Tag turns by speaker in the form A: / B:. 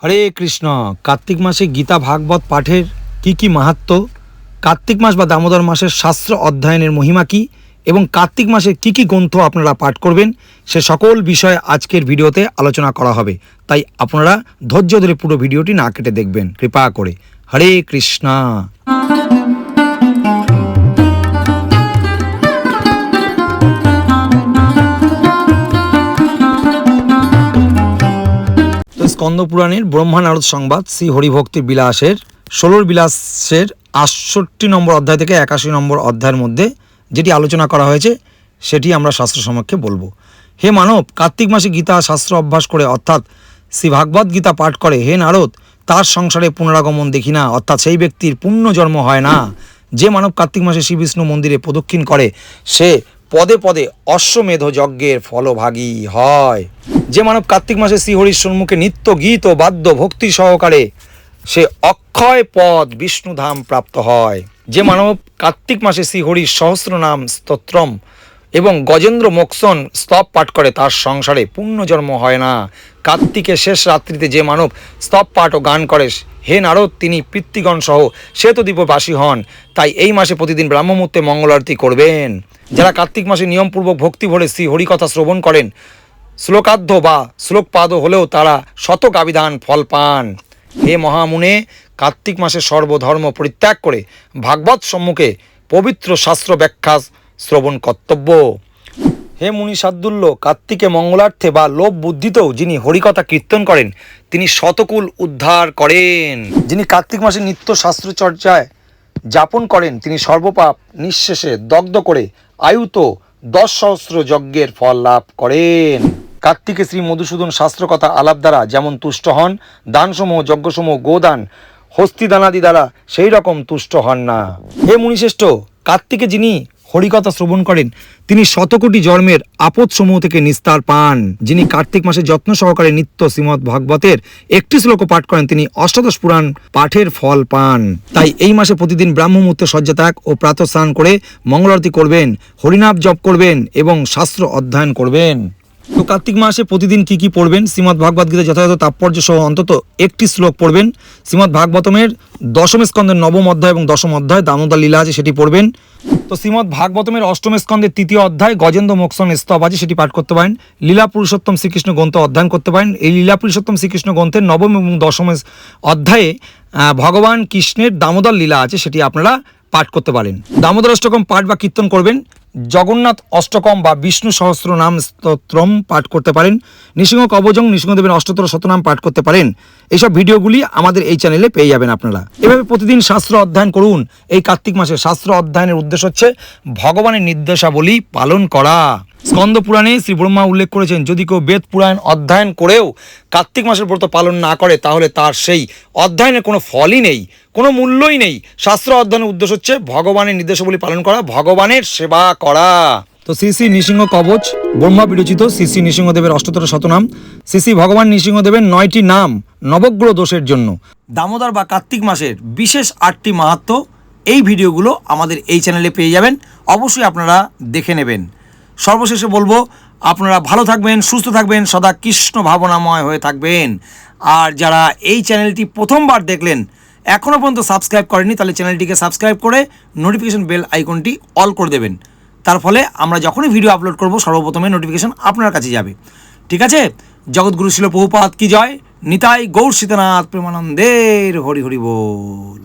A: হরে কৃষ্ণ। কার্তিক মাসে গীতা ভাগবত পাঠের কি মাহাত্ম্য, কার্তিক মাস বা দামোদর মাসের শাস্ত্র অধ্যয়নের মহিমা কী এবং কার্তিক মাসে কি গ্রন্থ আপনারা পাঠ করবেন, সে সকল বিষয়ে আজকের ভিডিওতে আলোচনা করা হবে। তাই আপনারা ধৈর্য ধরে পুরো ভিডিওটি না কেটে দেখবেন কৃপা করে। হরে কৃষ্ণ। স্কন্দ পুরাণের ব্রহ্মা নারদ সংবাদ শ্রী হরিভক্তির বিলাসের 16 বিলাসের 68 নম্বর অধ্যায় থেকে 81 নম্বর অধ্যায়ের মধ্যে যেটি আলোচনা করা হয়েছে সেটি আমরা শাস্ত্র সমক্ষে বলবো। হে মানব, কার্তিক মাসে গীতা শাস্ত্র অভ্যাস করে অর্থাৎ শ্রী ভাগবত গীতা পাঠ করে হে নারদ, তার সংসারে পুনরাগমন দেখি না, অর্থাৎ সেই ব্যক্তির পুণ্যজন্ম হয় না। যে মানব কার্তিক মাসে শ্রী বিষ্ণু মন্দিরে প্রদক্ষিণ করে সে পদে পদে অশ্বমেধ যজ্ঞের ফলভাগী হয়। যে মানব কার্তিক মাসে শ্রীহরির সম্মুখে নিত্য গীত ও বাদ্য ভক্তি সহকারে সে অক্ষয় পদ বিষ্ণুধাম প্রাপ্ত হয়। যে মানব কার্তিক মাসে শ্রীহরির সহস্রনাম স্তোত্রম এবং গজেন্দ্র মোক্ষণ স্তব পাঠ করে তার সংসারে পুণ্যজন্ম হয় না। কার্তিকের শেষ রাত্রিতে যে মানব স্তব পাঠ ও গান করে হে নারদ, তিনি পিতৃগণ সহ শ্বেতদ্বীপবাসী হন। তাই এই মাসে প্রতিদিন ব্রাহ্মমুহূর্তে মঙ্গল আরতি করবেন। যারা কার্তিক মাসে নিয়মপূর্বক ভক্তি ভরে শ্রী হরিকথা শ্রবণ করেন, শ্লোকাধ্য বা শ্লোকপাদ হলেও তারা শতক আবিধান ফল পান। হে মহামুনে, কার্তিক মাসে সর্বধর্ম পরিত্যাগ করে ভাগবত সম্মুখে পবিত্র শাস্ত্র ব্যাখ্যা শ্রবণ কর্তব্য। হে মুনি সাদুল্য, কার্তিকে মঙ্গলার্থে বা লোভ বুদ্ধিতেও যিনি হরিকথা কীর্তন করেন তিনি শতকুল উদ্ধার করেন। যিনি কার্তিক মাসে নিত্য শাস্ত্রচর্চায় যাপন করেন তিনি সর্বপাপ নিঃশেষে দগ্ধ করে আয়ুত 10 সহস্র যজ্ঞের ফল লাভ করেন। কার্তিকে শ্রী মধুসূদন শাস্ত্রকথা আলাপ দ্বারা যেমন তুষ্ট হন, দানসমূহ যজ্ঞসমূহ গোদান হস্তিদানাদি দ্বারা সেই রকম তুষ্ট হন না। হে মুনিশ্রেষ্ঠ, কার্তিকে যিনি হরিকথা শ্রবণ করেন তিনি শতকোটি জন্মের আপদসমূহ থেকে নিস্তার পান। যিনি কার্তিক মাসে যত্ন সহকারে নিত্য শ্রীমদ্ ভাগবতের একটি শ্লোক পাঠ করেন তিনি অষ্টাদশ পুরাণ পাঠের ফল পান। তাই এই মাসে প্রতিদিন ব্রাহ্মমুহূর্তে শয্যাত্যাগ ও প্রাতঃস্নান করে মঙ্গলারতি করবেন, হরিনাম জপ করবেন এবং শাস্ত্র অধ্যয়ন করবেন। তো কার্তিক মাসে প্রতিদিন কি পড়বেন? শ্রীমদ্ ভাগবত গীতা যথাযথ তাৎপর্য সহ অন্তত একটি শ্লোক পড়বেন। শ্রীমদ্ ভাগবতমের 10ম স্কন্ধের 9ম অধ্যায় এবং 10ম অধ্যায় দামোদর লীলা আছে সেটি পড়বেন। তো শ্রীমদ্ ভাগবতমের 8ম স্কন্ধের 3য় অধ্যায় গজেন্দ্র মোক্ষণ স্তব আছে সেটি পাঠ করতে পারেন। লীলা পুরুষোত্তম শ্রীকৃষ্ণ গ্রন্থ অধ্যয়ন করতে পারেন। এই লীলা পুরুষোত্তম শ্রীকৃষ্ণ গ্রন্থের 9ম এবং 10ম অধ্যায়ে ভগবান কৃষ্ণের দামোদর লীলা আছে সেটি আপনারা পাঠ করতে পারেন। দামোদর অষ্টকম পাঠ বা কীর্তন করবেন। জগন্নাথ অষ্টকম বা বিষ্ণু সহস্র নাম স্তোত্রম পাঠ করতে পারেন। নৃসিংহ কবচং নৃসিংহদেবের অষ্টতর শতনাম পাঠ করতে পারেন। এইসব ভিডিওগুলি আমাদের এই চ্যানেলে পেয়ে যাবেন আপনারা। এভাবে প্রতিদিন শাস্ত্র অধ্যয়ন করুন। এই কার্তিক মাসে শাস্ত্র অধ্যয়নের উদ্দেশ্য হচ্ছে ভগবানের নির্দেশাবলী পালন করা। স্কন্দ পুরাণে শ্রী ব্রহ্মা উল্লেখ করেছেন যদি কেউ বেদ পুরাণ অধ্যয়ন করেও কার্তিক মাসের ব্রত পালন না করে তাহলে তার সেই অধ্যয়নের কোনো ফলই নেই, কোনো মূল্যই নেই। শাস্ত্র অধ্যয়নের উদ্দেশ্য হচ্ছে ভগবানের নির্দেশাবলী পালন করা, ভগবানের সেবা করা। তো শ্রী শ্রী নৃসিংহ কবচ ব্রহ্মা বিরচিত শ্রী শ্রী নৃসিংহদেবের অষ্টতর শতনাম, শ্রী শ্রী ভগবান নৃসিংহদেবের 9টি নাম নবগ্রহ দোষের জন্য, দামোদর বা কার্তিক মাসের বিশেষ 8টি মাহাত্ম্য, এই ভিডিওগুলো আমাদের এই চ্যানেলে পেয়ে যাবেন। অবশ্যই আপনারা দেখে নেবেন। সর্বশেষে বলবো আপনারা ভালো থাকবেন, সুস্থ থাকবেন, সদা কৃষ্ণ ভাবনাময় হয়ে থাকবেন। আর যারা এই চ্যানেলটি প্রথমবার দেখলেন এখনও পর্যন্ত সাবস্ক্রাইব করেননি তাহলে চ্যানেলটিকে সাবস্ক্রাইব করে নোটিফিকেশন বেল আইকনটি অল করে দেবেন। তার ফলে আমরা যখনই ভিডিও আপলোড করব সর্বপ্রথমে নোটিফিকেশন আপনার কাছে যাবে। ঠিক আছে? জগৎগুরু শিল প্রভুপাদ কি জয়। নিতাই গৌর সীতানাথ প্রেমানন্দের হরি হরি বল।